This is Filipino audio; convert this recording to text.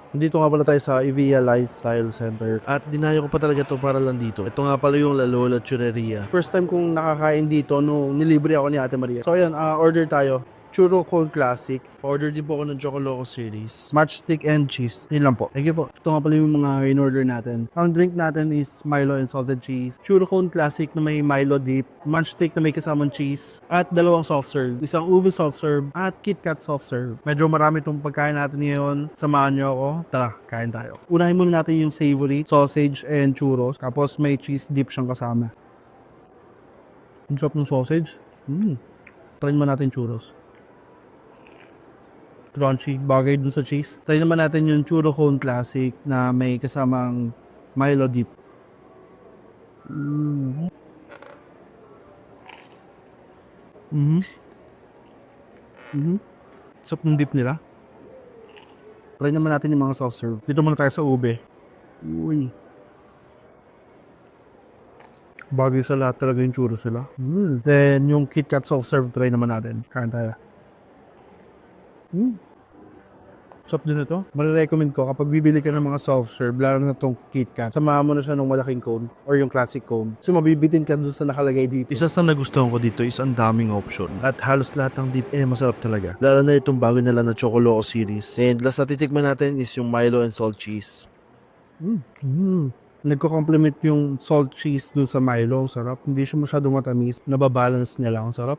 Dito nga pala tayo sa Evia Lifestyle Center. At dinayo ko pa talaga to para lang dito. Ito nga pala yung La Lola Churreria. First time kong nakakain dito nung nilibre ako ni Ate Maria. So ayan, order tayo. Churro Cold Classic. Order din po ako ng Choco Loco Series. Matchstick and cheese. Yun lang po. Thank you po. Ito nga pala yung mga in-order natin. Ang drink natin is Milo and salted cheese. Churro Cone Classic na may Milo dip. Matchstick na may kasamang cheese. At dalawang soft serve. Isang ube soft serve at KitKat soft serve. Medyo marami itong pagkain natin ngayon. Samahan niyo ako. Tara, kain tayo. Unahin muna natin yung savory, sausage and churros. Tapos may cheese dip siyang kasama. Ang sarap ng sausage. Try naman natin churros. Crunchy, bagay dun sa cheese. Try naman natin yung Churro Cone Classic na may kasamang Milo dip. Sarap ng dip nila. Try naman natin yung mga soft serve. Dito muna tayo sa ube. Uy. Bagay sa lahat talaga yung churros sila. Then yung KitKat soft serve try naman natin. Kain tayo. Sarap din ito. Marirecommend ko kapag bibili ka ng mga soft serve, lalo na itong KitKat, samahan mo na siya ng malaking cone or yung classic cone. So mabibitin ka dun sa nakalagay dito. Isa sa nagustuhan ko dito is ang daming option. At halos lahat ng dip masarap talaga. Lalo na itong bago nila na Choco Loco series. And last na titikman natin is yung Milo and salt cheese. Nagko-complement yung salt cheese dun sa Milo. Ang sarap. Hindi siya masyadong matamis. Nababalance niya lang. Ang sarap.